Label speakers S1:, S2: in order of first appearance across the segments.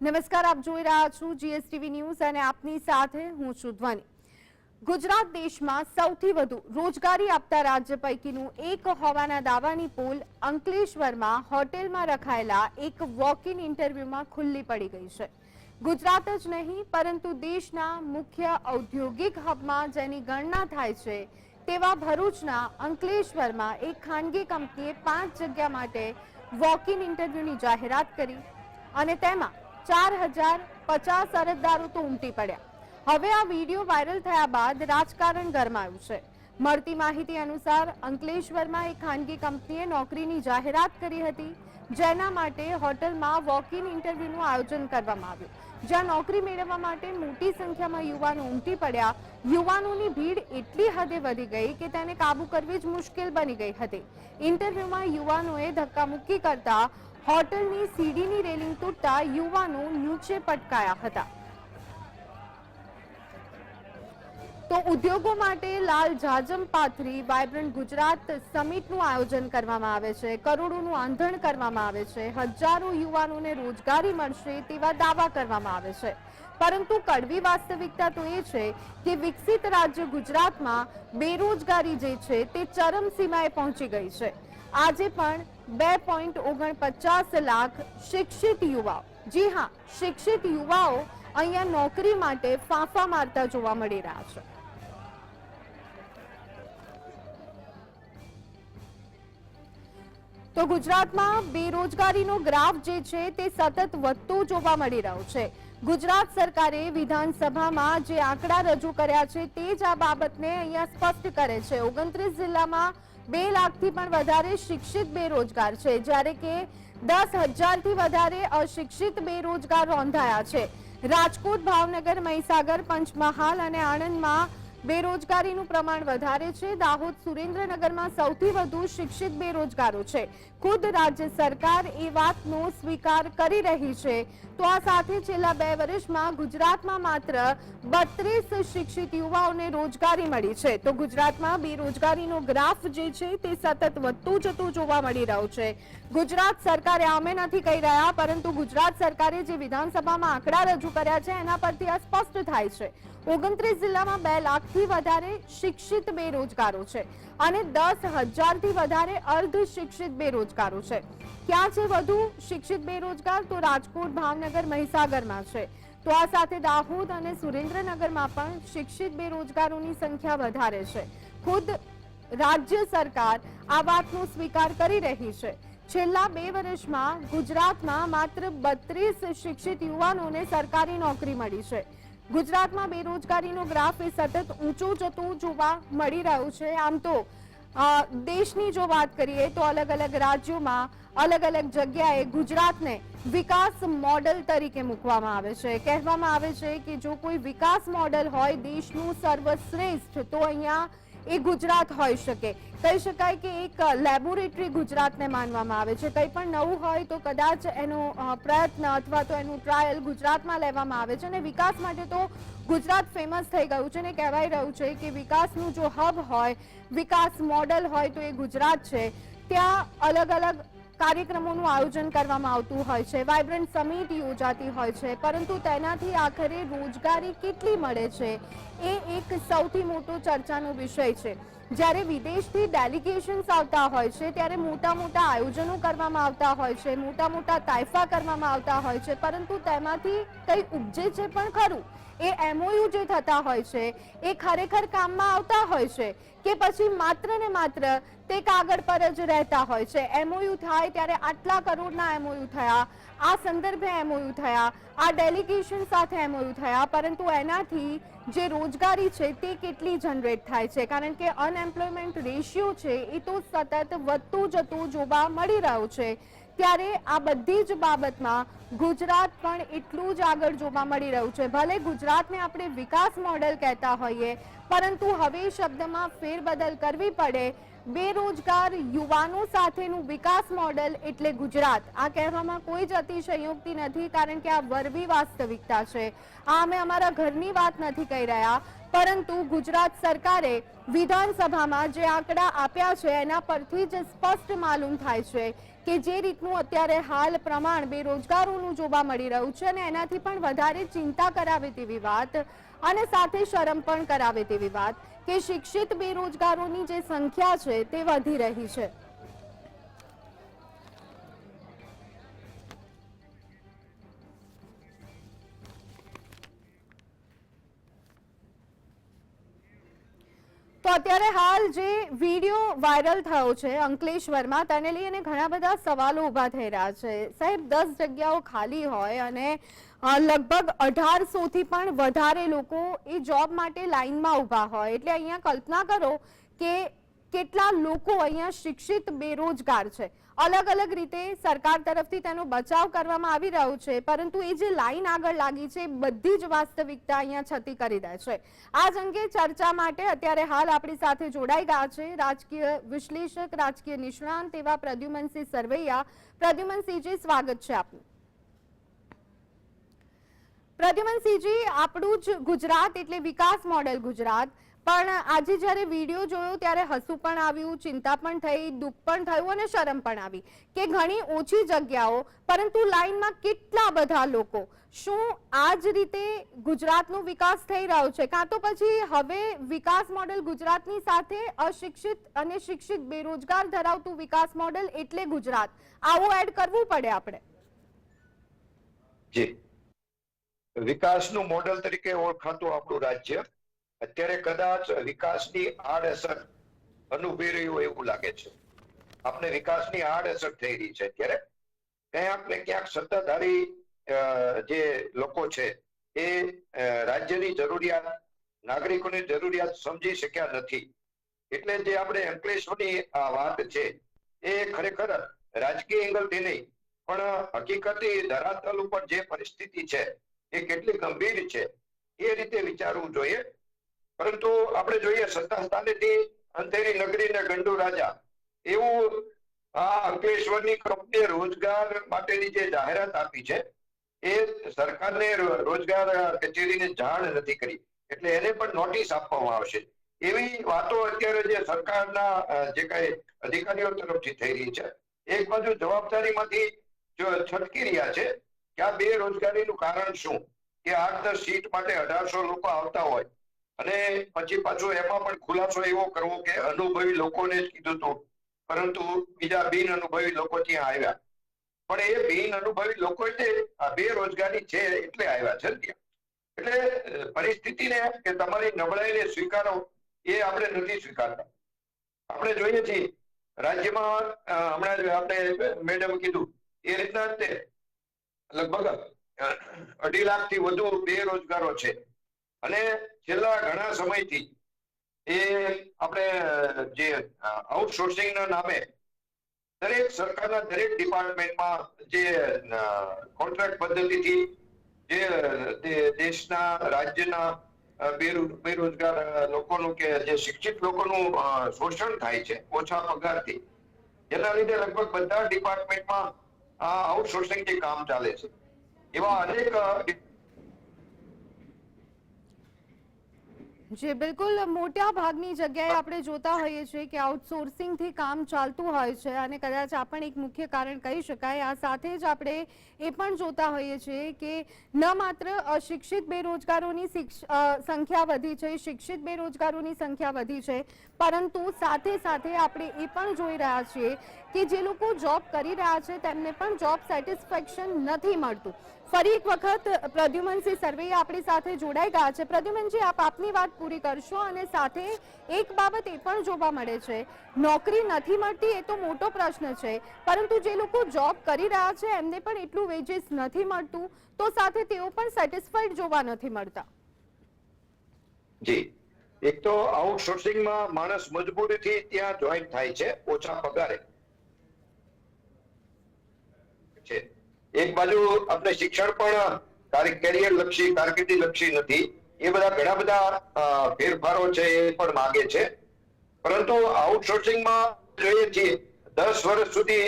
S1: નમસ્કાર, આપ જોઈ રહ્યા છો જીએસટીવી ન્યૂઝ અને આપની સાથે હું છું ધ્વની। ગુજરાત દેશમાં સૌથી વધુ રોજગારી આપતા રાજ્ય પૈકીનું એક હોવાના દાવાની પોલ અંકલેશ્વરમાં હોટેલમાં રખાયેલા એક વોક ઇન ઇન્ટરવ્યુમાં ખુલ્લી પડી ગઈ છે। ગુજરાત જ નહીં પરંતુ દેશના મુખ્ય ઔદ્યોગિક હબમાં જેની ગણના થાય છે તેવા ભરૂચના અંકલેશ્વરમાં એક ખાનગી કંપનીએ 5 જગ્યા માટે વોક ઇન ઇન્ટરવ્યુની જાહેરાત કરી અને તેમાં 4050 અરજદારો તો ઉમટી પડ્યા। હવે આ વિડીયો વાયરલ થયા બાદ રાજકારણ ગરમાયું છે। મળતી માહિતી અનુસાર અંકલેશ્વરમાં એક ખાનગી કંપનીએ નોકરીની જાહેરાત કરી હતી, જેના માટે હોટલમાં વોક ઇન ઇન્ટરવ્યુનું આયોજન કરવામાં આવ્યું, જ્યાં નોકરી મેળવવા માટે મોટી સંખ્યામાં યુવાનો ઉમટી પડ્યા। યુવાનોની ભીડ એટલી હદે વધી ગઈ કે તેને કાબુ કરવી જ મુશ્કેલ બની ગઈ હતી। ઇન્ટરવ્યુમાં યુવાનોએ ધક્કામુક્કી કરતા હોટલની સીડીની રેલિંગ તૂટતા યુવાનો નીચે પટકાયા હતા। તો ઉદ્યોગો માટે લાલ જાજમ પાથરી વાયબ્રન્ટ ગુજરાત સમિટનું આયોજન કરવામાં આવે છે। કરોડોનું આંધણ કરવામાં આવે છે। હજારો યુવાનોને રોજગારી મળશે તેવા દાવા કરવામાં આવે છે, પરંતુ કડવી વાસ્તવિકતા તો એ છે કે વિકસિત રાજ્ય ગુજરાતમાં બેરોજગારી જે છે તે ચરમસીમાએ પહોંચી ગઈ છે। આજે પણ 2.49 લાખ શિક્ષિત યુવાઓ, જી હા, શિક્ષિત યુવાઓ અહીંયા નોકરી માટે ફાંફા મારતા જોવા મળી રહ્યા છે। તો ગુજરાતમાં બેરોજગારીનો ગ્રાફ જે છે તે સતત વધતો જોવા મળી રહ્યો છે। ગુજરાત સરકારે વિધાનસભામાં જે આંકડા રજૂ કર્યા છે તે જ આ બાબતને અહીંયા સ્પષ્ટ કરે છે। 29 જિલ્લામાં 2 લાખથી પણ વધારે શિક્ષિત બેરોજગાર છે, જ્યારે કે 10,000થી વધારે અશિક્ષિત બેરોજગાર નોંધાયા છે। રાજકોટ, ભાવનગર, મહીસાગર, પંચમહાલ અને આણંદમાં બેરોજગારીનું પ્રમાણ વધારે છે। દાહોદ, સુરેન્દ્રનગરમાં સૌથી વધુ શિક્ષિત બેરોજગારો છે। ખુદ રાજ્ય સરકાર એ વાતનો સ્વીકાર કરી રહી છે। તો આ સાથે છેલ્લા 2 વર્ષમાં ગુજરાતમાં માત્ર 32 શિક્ષિત યુવાઓને રોજગારી મળી છે। તો ગુજરાતમાં બેરોજગારીનો ગ્રાફ જે છે તે સતત વધતો જતો જોવા મળી રહ્યો છે। ગુજરાત સરકારે અમે નથી કહી રહ્યા, પરંતુ ગુજરાત સરકારે જે વિધાનસભામાં આંકડા રજૂ કર્યા છે એના પરથી આ સ્પષ્ટ થાય છે। 29 જિલ્લામાં 2 લાખથી વધારે શિક્ષિત બેરોજગારો છે અને 10,000થી વધારે અર્ધ શિક્ષિત બેરોજગારો છે। ક્યાં છે વધુ શિક્ષિત બેરોજગાર? તો રાજકોટ, ભાવનગર, મહીસાગરમાં છે। તો આ સાથે દાહોદ અને સુરેન્દ્રનગરમાં પણ શિક્ષિત બેરોજગારોની સંખ્યા વધારે છે। ખુદ રાજ્ય સરકાર આ વાતનો સ્વીકાર કરી રહી છે। છેલ્લા 2 વર્ષમાં ગુજરાતમાં માત્ર 32 શિક્ષિત યુવાનોને સરકારી નોકરી મળી છે। ગુજરાતમાં બેરોજગારીનો ગ્રાફ એ સતત ઊંચો જતો જોવા મળી રહ્યો છે। આમ તો દેશની જો વાત કરીએ તો અલગ અલગ રાજ્યોમાં અલગ અલગ જગ્યાએ ગુજરાતને વિકાસ મોડેલ તરીકે મૂકવામાં આવે છે। કહેવામાં આવે છે કે જો કોઈ વિકાસ મોડેલ હોય દેશનું સર્વશ્રેષ્ઠ તો અહીંયા એ ગુજરાત હોઈ શકે। કહી શકાય કે એક લેબોરેટરી ગુજરાતને માનવામાં આવે છે। કંઈ પણ નવું હોય તો કદાચ એનો પ્રયત્ન અથવા તો એનું ટ્રાયલ ગુજરાતમાં લેવામાં આવે છે અને વિકાસ માટે તો ગુજરાત ફેમસ થઈ ગયું છે ને કહેવાય રહ્યું છે કે વિકાસનું જો હબ હોય, વિકાસ મોડેલ હોય તો એ ગુજરાત છે। ત્યાં અલગ અલગ કાર્યક્રમોનું આયોજન કરવામાં આવતું હોય છે, વાઇબ્રન્ટ સમિટ યોજાતી હોય છે, પરંતુ તેનાથી આખરે રોજગારી કેટલી મળે છે એ એક સૌથી મોટો ચર્ચાનો વિષય છે। જ્યારે વિદેશથી ડેલિગેશન્સ આવતા હોય છે ત્યારે મોટા મોટા આયોજનો કરવામાં આવતા હોય છે, મોટા મોટા તાઇફા કરવામાં આવતા હોય છે, પરંતુ તેમાંથી કંઈ ઉપજે છે પણ ખરું? એ MOU જે થતા હોય છે એ ખરેખર કામમાં આવતા હોય છે કે પછી માત્ર ને માત્ર તે કાગળ પર જ રહેતા હોય છે? MOU થાય ત્યારે આટલા કરોડના MOU થયા, આ સંદર્ભે MOU થયા, આ ડેલિગેશન સાથે MOU થયા, પરંતુ એનાથી જે રોજગારી છે તે કેટલી જનરેટ થાય છે? કારણ કે અનએમ્પ્લોયમેન્ટ રેશિયો છે એ તો સતત વધતો જતો જોવા મળી રહ્યો છે। ત્યારે આ બધી જ બાબતમાં ગુજરાત પણ એટલું જ આગળ જોવા મળી રહ્યું છે। ભલે ગુજરાતને આપણે વિકાસ મોડેલ કહેતા હોઈએ, પરંતુ હવે શબ્દમાં ફેરબદલ કરવી પડે। બેરોજગાર યુવાનો સાથેનું વિકાસ મોડેલ એટલે ગુજરાત। આ કહેવામાં કોઈ જ અતિશયોક્તિ નથી, કારણ કે આ વરવી વાસ્તવિકતા છે। આ અમે અમારા ઘરની વાત નથી કહી રહ્યા, પરંતુ ગુજરાત સરકારે વિધાનસભામાં જે આંકડા આપ્યા છે એના પરથી જ સ્પષ્ટ માલુમ થાય છે કે જે રીતનું અત્યારે હાલ પ્રમાણ બેરોજગારોનું જોવા મળી રહ્યું છે અને એનાથી પણ વધારે ચિંતા કરાવે તેવી વાત અને સાથે શરમ પણ કરાવે તેવી વાત કે શિક્ષિત બેરોજગારોની જે સંખ્યા છે તે વધી રહી છે। તો અત્યારે હાલ જે વિડીયો વાયરલ થયો છે અંકલેશ્વરમાં તેને લઈને ઘણા બધા સવાલો ઊભા થઈ રહ્યા છે। સાહેબ 10 જગ્યાઓ ખાલી હોય અને લગભગ 1800 થી પણ વધારે લોકો એ જોબ માટે લાઈનમાં ઊભા હોય એટલે અહીંયા કલ્પના કરો કે કેટલા લોકો અહીંયા શિક્ષિત બેરોજગાર છે। અલગ અલગ રીતે સરકાર તરફથી તેનો બચાવ કરવામાં આવી રહ્યો છે પરંતુ એ જે લાઈન આગળ લાગી છે બધી જ વાસ્તવિકતા અહીંયા છતી કરી દે છે। આ જ અંગે ચર્ચા માટે અત્યારે હાલ આપણી સાથે જોડાઈ ગયા છે રાજકીય વિશ્લેષક રાજકીય નિષ્ણાંત એવા પ્રદ્યુમનસિંહ સરવૈયા। પ્રદ્યુમનસિંહજી, સ્વાગત છે આપનું। પ્રદ્યુમનસિંહજી, આપણું જ ગુજરાત એટલે વિકાસ મોડેલ ગુજરાત, પણ આજે જ્યારે વિડીયો જોયો ત્યારે હસવું પણ આવ્યું, ચિંતા પણ થઈ, દુઃખ પણ થયું અને શરમ પણ આવી કે ઘણી ઓછી જગ્યાઓ પરંતુ લાઈનમાં કેટલા બધા લોકો। શું આ જ રીતે ગુજરાતનો વિકાસ થઈ રહ્યો છે કાં તો પછી હવે વિકાસ મોડેલ ગુજરાતની સાથે અશિક્ષિત અને શિક્ષિત બેરોજગાર ધરાવતું વિકાસ મોડેલ એટલે ગુજરાત આવું એડ કરવું પડે આપણે?
S2: જી, વિકાસનું મોડેલ તરીકે ઓળખાતું આપણું રાજ્ય અત્યારે કદાચ વિકાસની આડઅસર અનુભવી રહ્યું એવું લાગે છે। આપણે વિકાસની આડઅસર થઈ રહી છે અત્યારે ક્યાંક ને ક્યાંક સત્તાધારી જે લોકો છે એ રાજ્યની જરૂરિયાત, નાગરિકોની જરૂરિયાત સમજી શક્યા નથી। એટલે જે આપણે અંકલેશ્વરની વાત છે એ ખરેખર રાજકીય એંગલથી નહીં પણ હકીકતી ધરાતલ ઉપર જે પરિસ્થિતિ છે એ કેટલી ગંભીર છે એ રીતે વિચારવું જોઈએ। પરંતુ આપણે જોઈએ સત્તા સ્થાનેથી અંધેરી નગરી ને ગંડુ રાજા એવું આ અંકલેશ્વરની કંપનીએ રોજગાર માટેની જે જાહેરાત આપી છે એ સરકારને રોજગાર કચેરીને જાણ નથી કરી એટલે એને પણ નોટિસ આપવામાં આવશે એવી વાતો અત્યારે જે સરકારના જે કઈ અધિકારીઓ તરફથી થઈ રહી છે। એક બાજુ જવાબદારીમાંથી જો છટકી રહ્યા છે કે આ બેરોજગારીનું કારણ શું કે 8-10 સીટ માટે 1800 લોકો આવતા હોય અને પછી પાછો એમાં પણ ખુલાસો એવો કરવો કે અનુભવી લોકોને જ કીધું હતું પરંતુ બીજા બિન અનુભવી લોકો ત્યાં આવ્યા પણ એ બિન અનુભવી લોકો આ બેરોજગારી છે એટલે આવ્યા છે ત્યાં। એટલે પરિસ્થિતિને કે તમારી નબળાઈને સ્વીકારો એ આપણે નથી સ્વીકારતા। આપણે જોઈએ છીએ રાજ્યમાં હમણાં આપણે મેડમ કીધું એ રીતના તે લગભગ 2.5 લાખથી વધુ બેરોજગારો છે અને છેલ્લા ઘણા સમયથી એ આપણે જે આઉટસોર્સિંગના નામે દરેક સરકારના દરેક ડિપાર્ટમેન્ટમાં જે કોન્ટ્રાક્ટ પદ્ધતિથી જે દેશના રાજ્યના બેરોજગાર લોકોનું કે જે શિક્ષિત લોકોનું શોષણ થાય છે ઓછા પગારથી જેના લીધે લગભગ બધા ડિપાર્ટમેન્ટમાં આઉટસોર્સિંગથી કામ ચાલે છે। એવા અનેક
S1: જી બિલકુલ, મોટા ભાગની જગ્યાએ આપણે જોતા હોઈએ છીએ કે આઉટસોર્સિંગથી કામ ચાલતું હોય છે અને કદાચ આ પણ એક મુખ્ય કારણ કહી શકાય। આ સાથે જ આપણે એ પણ જોતા હોઈએ છીએ કે ન માત્ર અશિક્ષિત બેરોજગારોની સંખ્યા વધી છે, શિક્ષિત બેરોજગારોની સંખ્યા વધી છે, પરંતુ સાથે સાથે આપણે એ પણ જોઈ રહ્યા છીએ કે જે લોકો જોબ કરી રહ્યા છે તેમને પણ જોબ સેટિસ્ફેક્શન નથી મળતું। ફરી એક વખત પ્રદ્યુમનસિંહ સરવૈયા આપણી સાથે જોડાઈ ગયા છે। પ્રદ્યુમનજી, આપ આપની વાત પૂરી કરશો અને સાથે એક બાબત એ પણ જોવા મળે છે નોકરી નથી મળતી એ તો મોટો પ્રશ્ન છે પરંતુ જે લોકો જોબ કરી રહ્યા છે એમને પણ એટલું વેજીસ નથી મળતું તો સાથે તેઓ પણ સેટિસ્ફાઈડ જોવા નથી મળતા।
S2: જી, એક તો આઉટસોર્સિંગમાં માણસ મજબૂરીથી ત્યાં જોઈન થાય છે ઓછા પગારે છે। એક બાજુ આપણે શિક્ષણ પણ કેરિયર લક્ષી કારકિર્દી લક્ષી નથી એ બધા ઘણા બધા ફેરફારો છે એ પણ માંગે છે પરંતુ આઉટસોર્સિંગમાં જોઈએ છીએ 10 વર્ષ સુધી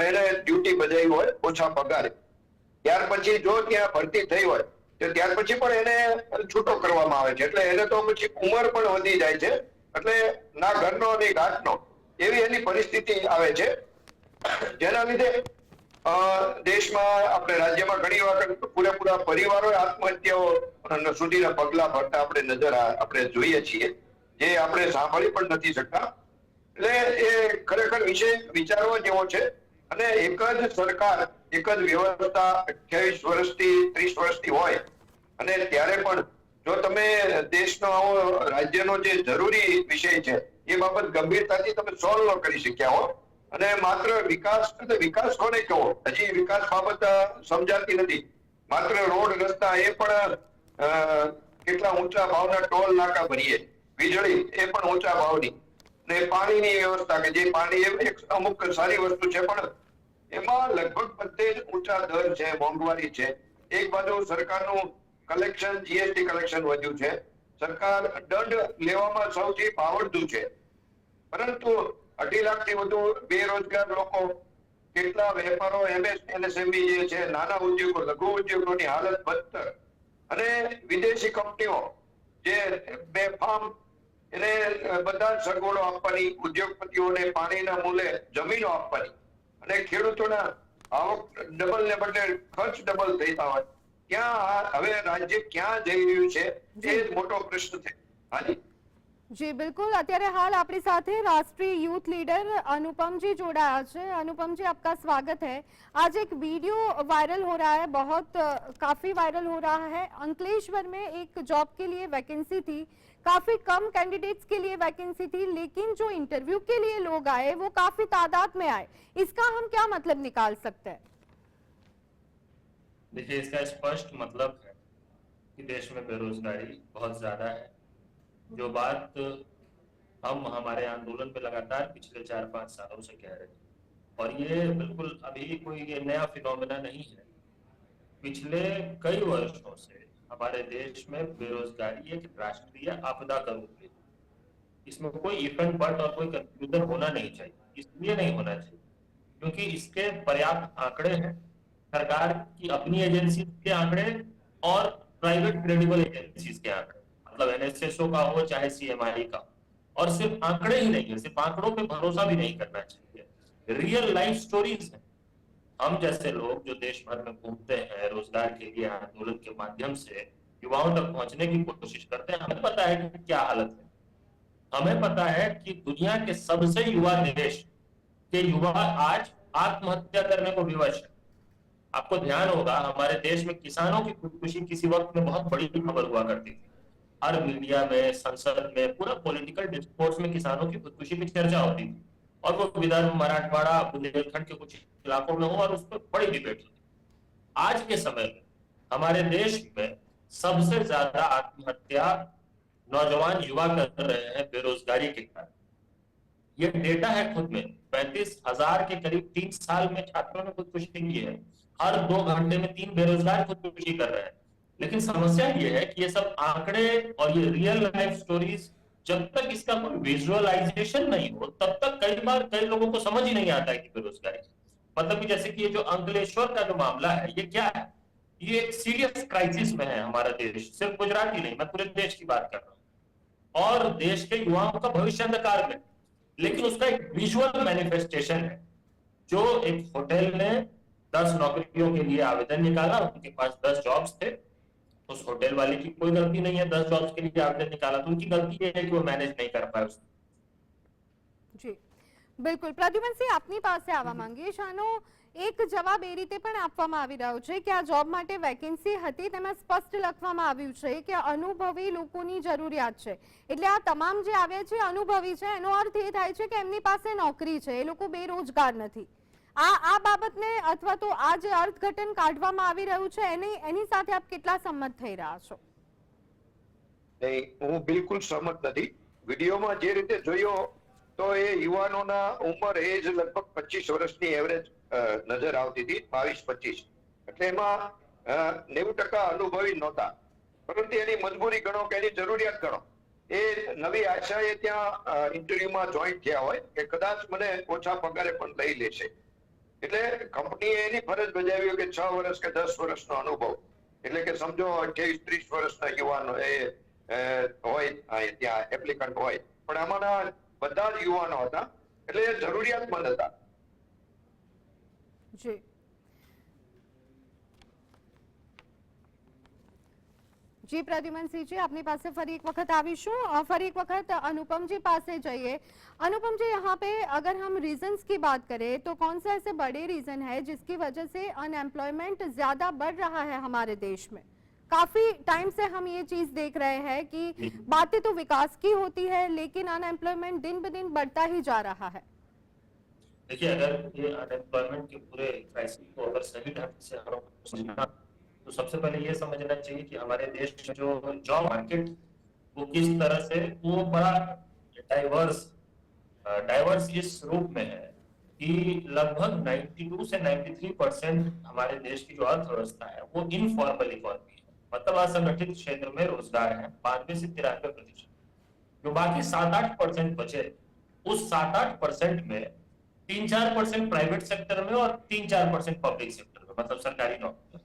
S2: એને ડ્યુટી બજાવી હોય ઓછા પગારે ત્યાર પછી જો ત્યાં ભરતી થઈ હોય તો ત્યાર પછી પણ એને છૂટો કરવામાં આવે છે. એટલે એને તો પછી ઉંમર પણ વધી જાય છે, એટલે ના ઘરનો ને ઘાટનો એવી એની પરિસ્થિતિ આવે છે, જેના લીધે દેશમાં આપણે રાજ્યમાં ઘણી વખત પૂરેપૂરા પરિવારો આત્મહત્યાઓ સુધીના પગલા ભરતા આપણે જોઈએ છીએ, જે આપણે સાંભળી પણ નથી શકતા. એટલે એ ખરેખર વિષય વિચારવા જેવો છે. અને એક જ સરકાર, એક જ વ્યવસ્થા 28 વર્ષથી 30 વર્ષથી હોય અને ત્યારે પણ જો તમે દેશનો આવો રાજ્યનો જે જરૂરી વિષય છે એ બાબત ગંભીરતાથી તમે સોલ્વ ન કરી શક્યા હો, અને માત્ર વિકાસ કોને કહો, હજી વિકાસ બાબત સમજાતી નથી. માત્ર રોડ રસ્તા એ પણ કેટલા ઊંચા ભાવના ટોલ નાકા ભરીએ, વીજળી એ પણ ઊંચા ભાવની, ને પાણીની વ્યવસ્થા કે જે પાણી એક અમુક સારી વસ્તુ છે પણ એમાં લગભગ બધે જ ઊંચા દર છે, મોંઘવારી છે. એક બાજુ સરકારનું કલેક્શન, જીએસટી કલેક્શન વધ્યું છે, સરકાર દંડ લેવામાં સૌથી પાવડતું છે, પરંતુ 2.5 લાખથી વધુ બેરોજગાર લોકો, કેટલા વેપારો, એમએસએમઈ જે છે, નાના ઉદ્યોગો, લઘુ ઉદ્યોગોની હાલત બદતર, અને વિદેશી કંપનીઓ જે બેફામ એને બધા સગવડો આપવાની, ઉદ્યોગપતિઓને પાણીના મૂલે જમીનો આપવાની, અને ખેડૂતોના આવક ડબલ ને બદલે ખર્ચ ડબલ થતા હોય, ત્યાં હવે રાજ્ય ક્યાં જઈ રહ્યું છે એ જ મોટો પ્રશ્ન છે. હાજી
S1: जी बिल्कुल, અત્યારે हाल આપણી સાથે राष्ट्रीय यूथ लीडर अनुपम जी जोड़ाया છે. अनुपम जी, आपका स्वागत है. आज एक वीडियो वायरल हो रहा है, बहुत काफी वायरल हो रहा है. अंकलेश्वर में एक जॉब के लिए वैकेंसी थी, काफी कम कैंडिडेट्स के लिए वैकेंसी थी, लेकिन जो इंटरव्यू के लिए लोग आए वो काफी तादाद में आए. इसका हम क्या मतलब निकाल सकते हैं?
S3: देखिए, इसका स्पष्ट मतलब है कि देश में बेरोजगारी बहुत ज्यादा है. जो बात हम हमारे आंदोलन में लगातार पिछले 4-5 सालों से कह रहे हैं, और ये बिल्कुल अभी कोई ये नया फिनोमेना नहीं है. पिछले कई वर्षों से हमारे देश में बेरोजगारी एक राष्ट्रीय आपदा का रूप ले, इसमें कोई इफेंट बट और कोई कंफ्यूजन होना नहीं चाहिए. इसलिए नहीं होना चाहिए क्योंकि इसके पर्याप्त आंकड़े हैं, सरकार की अपनी एजेंसी के आंकड़े और प्राइवेट क्रेडिबल एजेंसीज के आंकड़े, मतलब एनएसएसओ का हो चाहे सीएमआई का. और सिर्फ आंकड़े ही नहीं है, सिर्फ आंकड़ों पे भरोसा भी नहीं करना चाहिए, रियल लाइफ स्टोरीज है. हम जैसे लोग जो देश भर में घूमते हैं, रोजगार के लिए आंदोलन के माध्यम से युवाओं तक पहुंचने की कोशिश करते हैं, हमें पता है कि क्या हालत है. हमें पता है कि दुनिया के सबसे युवा देश के युवा आज आत्महत्या करने को विवश है. आपको ध्यान होगा, हमारे देश में किसानों की खुदकुशी किसी वक्त में बहुत बड़ी खबर हुआ करती थी. हर मीडिया में, संसद में, पूरा पॉलिटिकल डिस्कोर्स में किसानों की खुदकुशी की चर्चा होती थी, और वो विदर्भ, मराठवाड़ा, बुंदेलखंड के कुछ इलाकों में हो और उस पर बड़ी डिबेट होती. आज के समय में हमारे देश में सबसे ज्यादा आत्महत्या नौजवान युवा कर रहे हैं बेरोजगारी के कारण. ये डेटा है खुद में, 35,000 के करीब 3 साल में छात्रों ने खुदकुशी की है. हर 2 घंटे में 3 बेरोजगार खुदकुशी कर रहे हैं. लेकिन समस्या ये है कि ये सब आंकड़े और ये रियल लाइफ स्टोरीज, जब तक इसका कोई विजुअलाइजेशन नहीं हो तब तक कई लोगों को समझ ही नहीं आता है कि बेरोजगारी, मतलब कि जैसे कि ये जो अंकलेश्वर का जो मामला है, ये क्या है? ये एक सीरियस क्राइसिस में है हमारा देश. सिर्फ गुजरात ही नहीं, मैं पूरे देश की बात कर रहा हूँ, और देश के युवाओं का भविष्य अंधकार में. लेकिन उसका एक विजुअल मैनिफेस्टेशन है. जो एक होटल ने 10 नौकरियों के लिए आवेदन निकाला, उनके पास 10 जॉब्स थे, उस होटल वाले की कोई गलती नहीं है, 10 जॉब्स के लिए आवेदन निकाला, तो उनकी गलती है कि वो मैनेज नहीं कर पाए.
S1: જી બિલકુલ, પ્રદ્યુમનસિંહ આપની પાસે આવવા માંગીશ. આનો એક જવાબ એ રીતે પણ આપવામાં આવી રહ્યો છે કે આ જોબ માટે વેકેન્સી હતી, તેમાં સ્પષ્ટ લખવામાં આવ્યું છે કે અનુભવી લોકોની જરૂરિયાત છે. એટલે આ તમામ જે આવ્યા છે અનુભવી છે, એનો અર્થ એ થાય છે કે એમની પાસે નોકરી છે, એ લોકો બેરોજગાર નથી. આ બાબતને અથવા તો આ જે અર્થઘટન કાઢવામાં આવી રહ્યું છે એની સાથે આપ કેટલા સંમત થઈ રહ્યા છો?
S2: નહીં, હું બિલકુલ સહમત નથી. વિડીયોમાં જે રીતે જોયો તો એ યુવાનોના ઉંમર એજ લગભગ 25 વર્ષની એવરેજ નજર આવતી હતી, 22-25. એટલે એમાં 90% અનુભવી નહોતા, પરંતુ એની મજબૂરી ગણો કે એની જરૂરિયાત ગણો, એ નવી આશાએ ત્યાં ઇન્ટરવ્યુમાં જોઈન્ટ થયા હોય કે કદાચ મને ઓછા પગારે પણ લઈ લેશે. એટલે કંપનીએ એની ફરજ બજાવી કે 6 વર્ષ કે 10 વર્ષનો અનુભવ, એટલે કે સમજો 28-30 વર્ષના યુવાનો હોય ત્યાં એપ્લિકન્ટ હોય, પણ આમાંના બધા જ યુવાનો હતા, એટલે એ જરૂરિયાતમંદ હતા.
S1: જી જી પ્રદ્યુમનસિંહજી, આપની પાસે ફરી एक वक्त आवीशू. फरी एक वक्त अनुपम जी पासे जाइए. अनुपम जी, यहाँ पे अगर हम रीजंस की बात करें तो कौन सा ऐसे बड़े रीजन है जिसकी वजह से अनएम्प्लॉयमेंट ज्यादा बढ़ रहा है हमारे देश में? काफी टाइम से हम ये चीज देख रहे हैं कि बातें तो विकास की होती है लेकिन अनएम्प्लॉयमेंट दिन ब दिन बढ़ता ही जा रहा है.
S3: देखिए, अगर ये अनएम्प्लॉयमेंट के पूरे क्राइसिस को अगर सही ढंग से हम समझना, तो सबसे पहले ये समझना चाहिए कि हमारे देश में जो जॉब मार्केट वो किस तरह से वो बड़ा डाइवर्स इस रूप में है कि लगभग 92 से 93% हमारे देश की जो अर्थव्यवस्था है वो इनफॉर्मल इकोनॉमी है, मतलब असंगठित क्षेत्र में रोजगार है 92 से 93%. जो बाकी 7-8% बचे, उस 7-8% में 3-4% प्राइवेट सेक्टर में और 3-4% पब्लिक सेक्टर में, मतलब सरकारी नौकरी.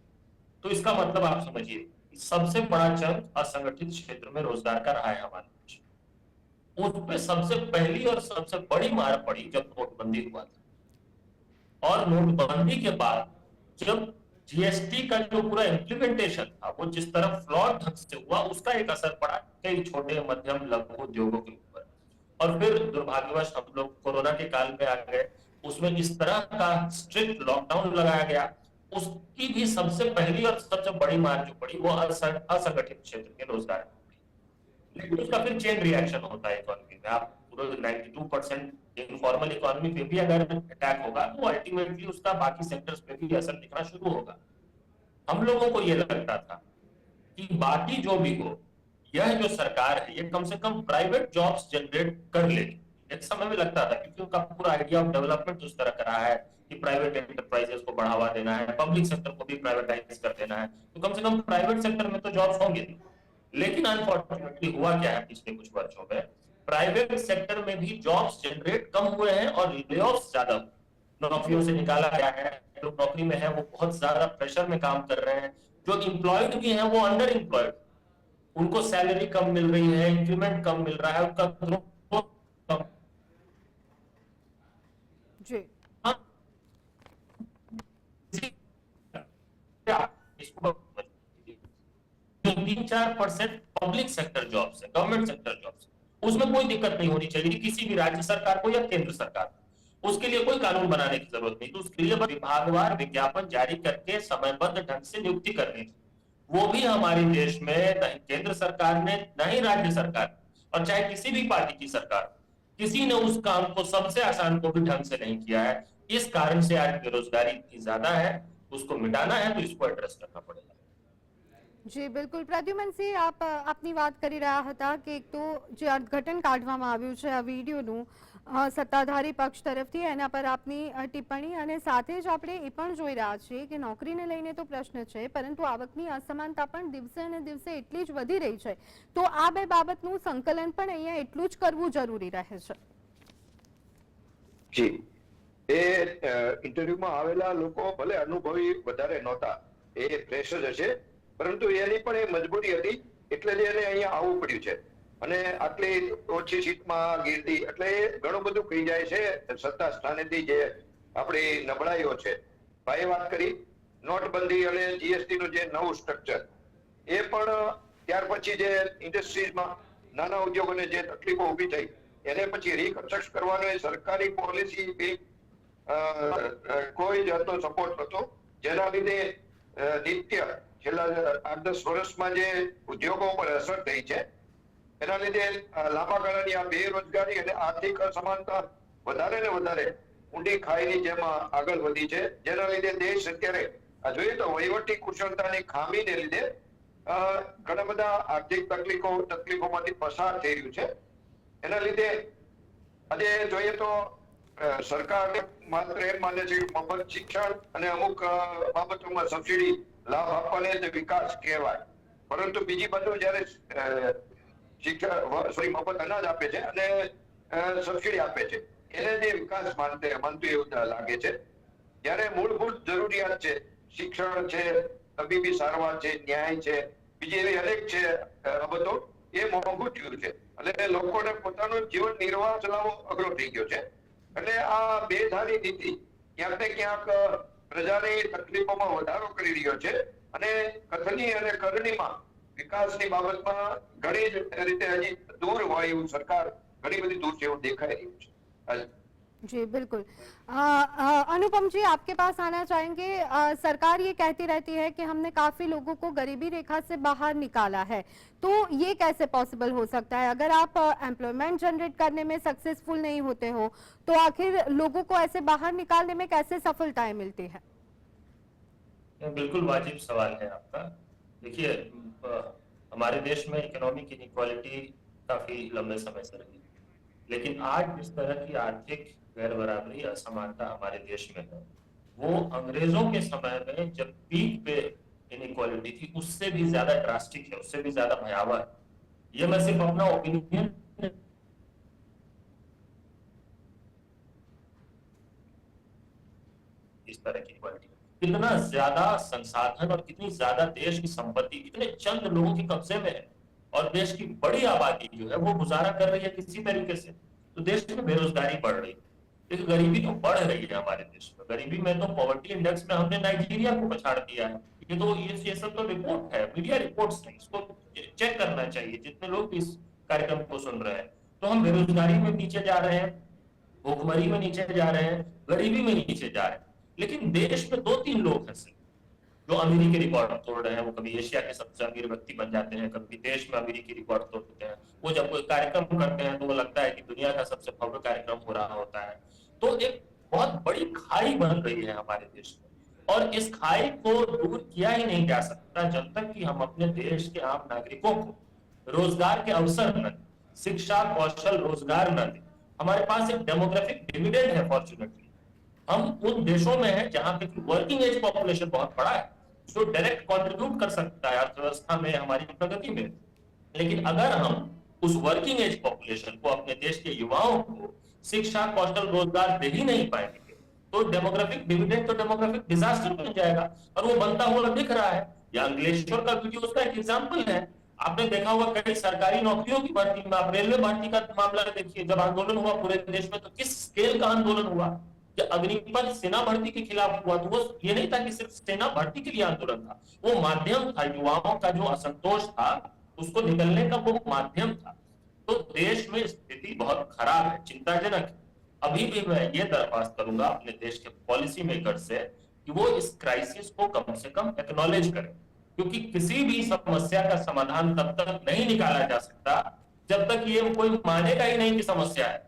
S3: तो इसका मतलब आप समझिए सबसे बड़ा चंक असंगठित क्षेत्र में रोजगार का रहा है हमारे देश. उसमें सबसे पहली और सबसे बड़ी मार पड़ी जब नोटबंदी हुआ था, और नोटबंदी के बाद जब जीएसटी का जो पूरा इम्प्लीमेंटेशन था वो जिस तरह फ्लॉड ढंग से हुआ, उसका एक असर पड़ा कई छोटे मध्यम लघु उद्योगों के ऊपर. और फिर दुर्भाग्यवश हम लोग कोरोना के काल में आ गए, उसमें इस तरह का स्ट्रिक्ट लॉकडाउन लगाया गया, उसकी भी सबसे पहली और सबसे बड़ी मार जो पड़ी वो असंगठित क्षेत्र के रोजगार में पड़ी. लेकिन उसका फिर चेन रिएक्शन होता है इकोनॉमी में. आप पूरे 92% इनफॉर्मल इकोनॉमी पे भी अगर अटैक होगा तो अल्टीमेटली उसका बाकी सेक्टर्स पे भी असर दिखना शुरू होगा. हम लोगों को ये लगता था कि बाकी जो भी हो, यह जो सरकार है ये कम से कम प्राइवेट जॉब्स जनरेट कर लेगी. एक समय में लगता था, क्योंकि उनका पूरा आइडिया ऑफ डेवलपमेंट उस तरह का रहा है कि प्राइवेट एंटरप्राइजेस को बढ़ावा देना है, पब्लिक सेक्टर को भी प्राइवेटाइज कर देना है, तो कम से कम प्राइवेट सेक्टर में तो जॉब्स होंगे. लेकिन अनफॉर्चुनेटली हुआ क्या है, पिछले कुछ वर्षों में प्राइवेट सेक्टर में भी जॉब्स जनरेट कम हुए हैं और लेऑफ्स ज्यादा हुए. नौकरियों से निकाला गया है, जो नौकरी में है वो बहुत ज्यादा प्रेशर में काम कर रहे हैं. जो इंप्लॉयड भी हैं वो अंडर एम्प्लॉयड, उनको सैलरी कम मिल रही है, इंक्रीमेंट कम मिल रहा है, उनका ग्रोथ कम.
S1: जी
S3: इसको 3-4% पब्लिक सेक्टर जॉब्स है, गवर्नमेंट सेक्टर जॉब्स, उसमें कोई दिक्कत नहीं होनी चाहिए किसी भी राज्य सरकार को या केंद्र सरकार को. उसके लिए कोई कानून बनाने की जरूरत नहीं. तो उसके लिए विभागवार विज्ञापन जारी करके समयबद्ध ढंग से नियुक्ति करनी थी. वो भी हमारे देश में न केंद्र सरकार ने न ही राज्य सरकार, और चाहे किसी भी पार्टी की सरकार, किसी ने उस काम को सबसे आसान को भी ढंग से नहीं किया है. इस कारण से आज बेरोजगारी इतनी ज्यादा है. उसको मिटाना है तो इसको एड्रेस करना पड़ेगा.
S1: જી બિલકુલ. પ્રદ્યુમનસિંહ, આપ આપની વાત કરી રહ્યા હતા કે એક તો જે અર્થઘટન કાઢવામાં આવ્યું છે આ વિડીયોનું સત્તાધારી પક્ષ તરફથી, એના પર આપની ટિપ્પણી, અને સાથે જ આપણે એ પણ જોઈ રહ્યા છીએ કે નોકરીને લઈને તો પ્રશ્ન છે, પરંતુ આવકની અસમાનતા પણ દિવસે અને દિવસે એટલી જ વધી રહી છે. તો આ બે બાબતનું સંકલન પણ અહીંયા એટલું જ કરવું જરૂરી રહે છે.
S2: જી, એ ઇન્ટરવ્યુમાં આવેલા લોકો ભલે અનુભવી વધારે નહોતા, એ ફ્રેશ જ હશે, પરંતુ એની પણ એ મજબૂરી હતી, એટલે જ એને અહીંયા આવવું પડ્યું છે. અને આટલી ઓછી સીટમાં ગીર્દી, એટલે એ ઘણું બધું કહી જાય છે સત્તા સ્થાનેથી જે આપણી નબળાઈઓ છે. ભાઈએ વાત કરી નોટબંધી અને જીએસટી નું જે નવું સ્ટ્રક્ચર, એ પણ ત્યાર પછી જે ઇન્ડસ્ટ્રીઝમાં નાના ઉદ્યોગોને જે તકલીફો ઊભી થઈ, એને પછી રિકન્સ્ટ્રક્ટ કરવાનો એ સરકારી પોલિસી બી કોઈ જાતનો સપોર્ટ નહોતો, જેના લીધે નિત્ય છેલ્લા 8-10 વર્ષમાં જે ઉદ્યોગો પર અસર થઈ છે, એના લીધે લાંબા ગાળાની આ બેરોજગારી અને આર્થિક અસમાનતા વધારે ને વધારે ઊંડી ખાઈની જેમ આગળ વધી છે, જેના લીધે દેશ અત્યારે જોઈએ તો વહીવટી કુશળતાની ખામીને લીધે ઘણા બધા આર્થિક તકલીફોમાંથી પસાર થઈ રહ્યું છે. એના લીધે આજે જોઈએ તો સરકાર માત્ર એમ માને છે કે મફત શિક્ષણ અને અમુક બાબતોમાં સબસિડી લાભ આપવાને જ વિકાસ કહેવાય, પરંતુ બીજી બાજુ જયારે મફત અનાજ આપે છે અને સબસિડી આપે છે, એને જે વિકાસ માનતું એવું લાગે છે. જ્યારે મૂળભૂત જરૂરિયાત છે, શિક્ષણ છે, તબીબી સારવાર છે, ન્યાય છે, બીજી એવી અનેક છે બાબતો, એ મોંઘું થયું છે એટલે લોકોને પોતાનું જીવન નિર્વાહ ચલાવવો અઘરો થઈ ગયો છે. એટલે આ બે ધારી નીતિ ક્યાંક ને ક્યાંક પ્રજાની તકલીફોમાં વધારો કરી રહ્યો છે અને કથની અને કરણીમાં વિકાસની બાબતમાં ઘણી જ રીતે હજી દૂર હોય એવું સરકાર ઘણી બધી દૂર છે એવું દેખાઈ રહ્યું છે.
S1: जी बिल्कुल। अनुपम जी, आपके पास आना चाहेंगे। सरकार ये कहती रहती है कि हमने काफी लोगों को गरीबी रेखा से बाहर निकाला है, तो ये कैसे पॉसिबल हो सकता है? अगर आप एम्प्लॉयमेंट जनरेट करने में सक्सेसफुल नहीं होते हो तो आखिर लोगों को ऐसे बाहर निकालने में कैसे सफलताएं मिलती है?
S3: बिल्कुल वाजिब सवाल है आपका। देखिए, हमारे देश में इकोनॉमिक इनइक्वालिटी काफी लंबे समय से रही, लेकिन आज इस तरह की आर्थिक गैर बराबरी, असमानता हमारे देश में है, वो अंग्रेजों के समय में जब पीक पे इनइक्वालिटी थी उससे भी ज्यादा ड्रास्टिक है, उससे भी ज्यादा भयावह है। ये मैं सिर्फ अपना ओपिनियन इस तरह की इक्वालिटी, कितना ज्यादा संसाधन और कितनी ज्यादा देश की संपत्ति इतने चंद लोगों के कब्जे में है और देश की बड़ी आबादी जो है वो गुजारा कर रही है किसी तरीके से, तो देश में बेरोजगारी बढ़ रही है। देखिए, गरीबी तो बढ़ रही है हमारे देश में। गरीबी में तो पॉवर्टी इंडेक्स में हमने नाइजीरिया को पछाड़ दिया है। ये तो ये सब तो रिपोर्ट है, मीडिया रिपोर्ट्स नहीं, इसको चेक करना चाहिए जितने लोग इस कार्यक्रम को सुन रहे हैं। तो हम बेरोजगारी में नीचे जा रहे हैं, भूखमरी में नीचे जा रहे हैं, गरीबी में नीचे जा रहे हैं, लेकिन देश में 2-3 लोग हैं जो अमीरी के रिकॉर्ड तोड़ रहे हैं। वो कभी एशिया के सबसे अमीर व्यक्ति बन जाते हैं, कभी देश में अमीरी की रिकॉर्ड तोड़ते हैं। वो जब कोई कार्यक्रम करते हैं तो वो लगता है कि दुनिया का सबसे भव्य कार्यक्रम हो रहा होता है। तो एक बहुत बड़ी खाई बन रही है हमारे देश में और इस खाई को दूर किया ही नहीं जा सकता जब तक कि हम अपने देश के आम नागरिकों को रोजगार के अवसर न दें, शिक्षा, कौशल, रोजगार न दें। हमारे पास एक डेमोग्राफिक डिविडेंड है। फॉर्चुनेटली हम उन देशों में हैं जहां पे वर्किंग एज पॉपुलेशन बहुत बड़ा है, जो डायरेक्ट कंट्रीब्यूट कर सकता है अर्थव्यवस्था में, हमारी प्रगति में। लेकिन अगर हम उस वर्किंग एज पॉपुलेशन को, अपने देश के युवाओं को शिक्षा, कौशल, रोजगार दे ही नहीं पाएंगे तो डेमोग्राफिक डिविडेंड तो डेमोग्राफिक डिजास्टर बन जाएगा और वो बनता हुआ दिख रहा है। या अंकलेश्वर का वीडियो उसका एक एग्जाम्पल है। आपने देखा होगा कई सरकारी नौकरियों की भर्ती में, आप रेलवे भर्ती का मामला देखिए, जब आंदोलन हुआ पूरे देश में तो किस स्केल का आंदोलन हुआ। जब अग्निपथ सेना भर्ती के खिलाफ हुआ तो वो ये नहीं था कि सिर्फ सेना भर्ती के लिए आंदोलन था, वो माध्यम था। युवाओं का जो असंतोष था उसको निकलने का वो माध्यम था। तो देश में स्थिति बहुत खराब है, चिंताजनक है। अभी भी मैं ये दरख्वास्त करूंगा अपने देश के पॉलिसी मेकर से कि वो इस क्राइसिस को कम से कम एक्नॉलेज करें, क्योंकि किसी भी समस्या का समाधान तब तक नहीं निकाला जा सकता जब तक ये कोई मानेगा ही नहीं कि समस्या है।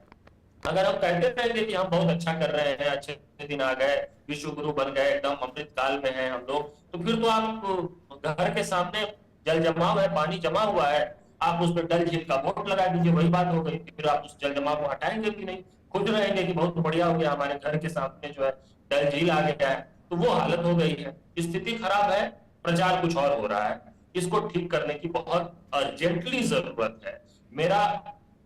S3: अगर हम कहते रहेंगे कि हम बहुत अच्छा कर रहे हैं, अच्छे दिन आ गए, विश्व गुरु बन गए, एकदम अमृत काल में हैं हम लोग, तो फिर तो आप घर के सामने जल जमाव है, पानी जमा हुआ है, आप उस पर डल झील का बोर्ड लगा दीजिए, वही बात हो गई। फिर आप उस जल जमाव को हटाएंगे भी नहीं, खुद रहेंगे कि बहुत बढ़िया हो गया, हमारे घर के सामने जो है डल झील आ गया है। तो वो हालत हो गई है, स्थिति खराब है, प्रचार कुछ और हो रहा है। इसको ठीक करने की बहुत अर्जेंटली जरूरत है।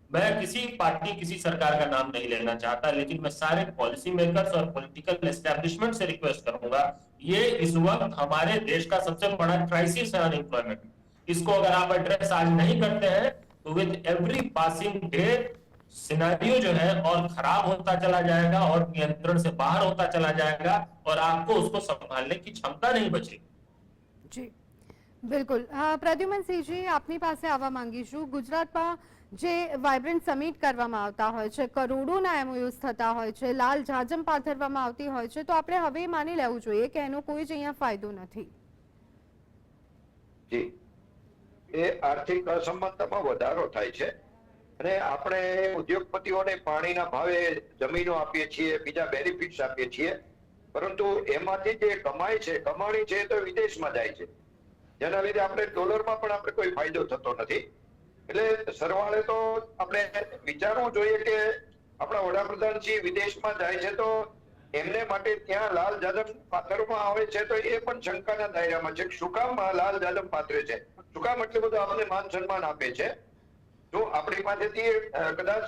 S3: मैं किसी पार्टी, किसी सरकार का नाम नहीं लेना चाहता, लेकिन मैं सारे पॉलिसी मेकर्स और पॉलिटिकल एस्टैब्लिशमेंट से रिक्वेस्ट करूंगा, ये इस वक्त हमारे देश का सबसे बड़ा क्राइसिस है अनएम्प्लॉयमेंट। इसको अगर आप एड्रेस आज नहीं करते हैं तो with every passing day scenario जो है और खराब होता चला जाएगा और नियंत्रण से बाहर होता चला जाएगा और आपको उसको संभालने की क्षमता नहीं बचेगी।
S1: जी बिल्कुल। પ્રદ્યુમન સિંહજી, આપની પાસે આવવા માંગીશું। ગુજરાતમાં જે વાઇબ્રન્ટ સમિટ કરવામાં આવતા હોય છે, કરોડોના એમઓયુઝ થતા હોય છે, લાલ જાજમ પાથરવામાં આવતી હોય છે, તો આપણે હવે માની લેવું જોઈએ કે એનો કોઈ જ અહીંયા ફાયદો નથી।
S2: જી, એ આર્થિક અસમાનતામાં વધારો થાય છે અને આપણે ઉદ્યોગપતિઓને પાણીના ભાવે જમીનો આપીએ છીએ, બીજા બેનિફિટ્સ આપીએ છીએ, પરંતુ એમાંથી જે કમાઈ છે, કમાણી છે તો વિદેશમાં જાય છે, જેના લીધે આપણે ડોલરમાં પણ આપણે કોઈ ફાયદો થતો નથી। એટલે સરવાળે તો આપણે વિચારવું જોઈએ કે આપણા વડાપ્રધાન શ્રી વિદેશમાં જાય છે તો એમને માટે ત્યાં લાલ જાજમ પાથરવામાં આવે છે, તો એ પણ શંકાના દાયરામાં છે। શું કામ લાલ જાજમ પાથરે છે, શું કામ એટલું બધું આપણે માન સન્માન આપે છે? જો આપણી પાસેથી કદાચ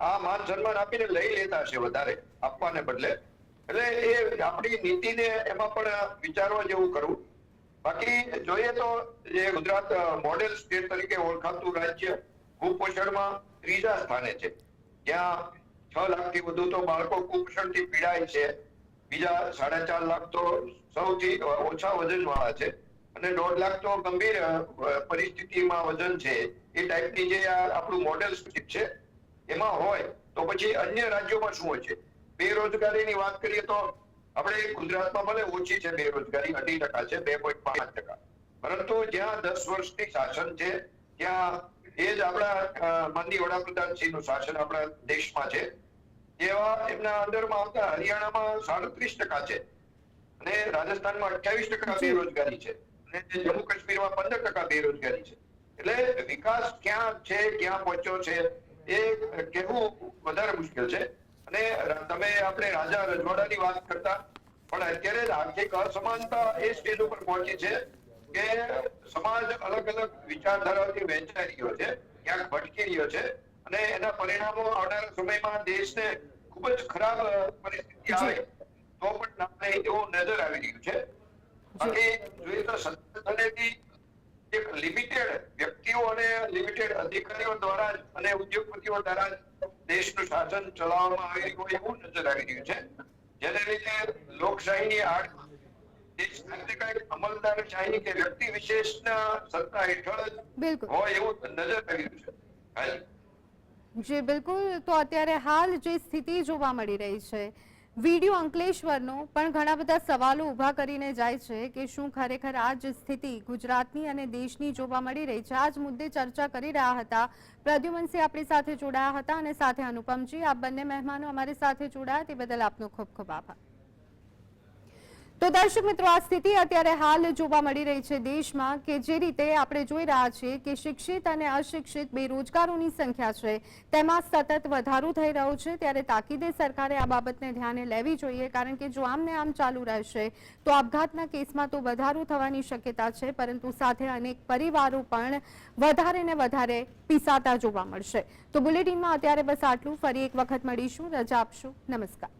S2: આ માન સન્માન આપીને લઈ લેતા છે વધારે આપવાને બદલે, એટલે એ આપણી નીતિને એમાં પણ વિચારવા જેવું કરવું। બાકી જોઈએ તો જે ગુજરાત મોડેલ સ્ટેટ તરીકે ઓળખાતું રાજ્ય કુપોષણમાં ત્રીજા સ્થાને છે, જ્યાં 6 લાખથી વધુ તો બાળકો કુપોષણથી પીડાય છે, બીજા 4.5 લાખ તો સૌથી ઓછા વજનવાળા છે અને 1.5 લાખ તો ગંભીર પરિસ્થિતિમાં વજન છે. એ ટાઈપની જે આપણું મોડેલ સ્ટેટ છે એમાં હોય તો પછી અન્ય રાજ્યોમાં શું હોય છે? બેરોજગારીની વાત કરીએ તો આપણે ગુજરાતમાં ભલે ઓછી છે બેરોજગારી, 2% છે, 2.5%, પરંતુ જ્યાં 10 વર્ષની શાસન છે ત્યાં એ જ આપણા માનનીય વડાપ્રધાનશ્રીનું શાસન આપણા દેશમાં છે, જેવા એમના અંદરમાં આવતા હરિયાણામાં 37% છે અને રાજસ્થાનમાં 28% બેરોજગારી છે અને જમ્મુ કાશ્મીરમાં 15% બેરોજગારી છે. એટલે વિકાસ ક્યાં છે, ક્યાં પહોંચ્યો છે એ કહેવું વધારે મુશ્કેલ છે. અને તમે આપણે રાજા રજવાડાની વાત કરતા, પણ અત્યારે આર્થિક અસમાનતા એ સ્ટેજ ઉપર પહોંચી છે કે સમાજ અલગ અલગ વિચારધારાથી વહેંચાઈ રહ્યો છે, ક્યાંક ભટકી રહ્યો છે અને એના પરિણામો આવનારા સમયમાં દેશને ખૂબ જ ખરાબ પરિસ્થિતિ આવે તો પણ ના થાય એવું નજર આવી રહ્યું છે. બાકી જોઈએ તો સત્તાધીનથી એક લિમિટેડ વ્યક્તિઓ અને લિમિટેડ અધિકારીઓ દ્વારા અને ઉદ્યોગપતિઓ દ્વારા દેશનું શાસન ચલાવવામાં આવી રહ્યું હોય એવું નજર આવી રહ્યું છે, જેને લીધે લોકશાહીની આડ દેશ સાથે કઈક અમલદારશાહી કે વ્યક્તિ વિશેષના સત્તા હેઠળ જ હોય એવું નજર આવી રહ્યું છે. હાજી
S1: જી બિલકુલ. તો અત્યારે હાલ જે સ્થિતિ જોવા મળી રહી છે, વિડીયો અંકલેશ્વરનો પણ ઘણા બધા સવાલો ઊભા કરીને જાય છે કે શું ખરેખર આ જ સ્થિતિ ગુજરાતની અને દેશની જોવા મળી રહી છે? આ જ મુદ્દે ચર્ચા કરી રહ્યા હતા પ્રદ્યુમનસિંહ આપણી સાથે જોડાયા હતા અને સાથે અનુપમજી. આપ બંને મહેમાનો અમારી સાથે જોડાયા તે બદલ આપનો ખૂબ ખૂબ આભાર. તો દર્શક મિત્રો, આ સ્થિતિ અત્યારે હાલ જોવા મળી રહી છે દેશમાં કે જે રીતે આપણે જોઈ રહ્યા છીએ કે શિક્ષિત અને અશિક્ષિત બેરોજગારોની સંખ્યા છે તેમાં સતત વધારો થઈ રહ્યો છે. ત્યારે તાકીદે સરકારે આ બાબતને ધ્યાને લેવી જોઈએ, કારણ કે જો આમને આમ ચાલુ રહેશે તો આપઘાતના કેસમાં તો વધારો થવાની શક્યતા છે, પરંતુ સાથે અનેક પરિવારો પણ વધારે ને વધારે પીસાતા જોવા મળશે. તો બુલેટિનમાં અત્યારે બસ આટલું. ફરી એક વખત મળીશું. રજા આપશો. નમસ્કાર.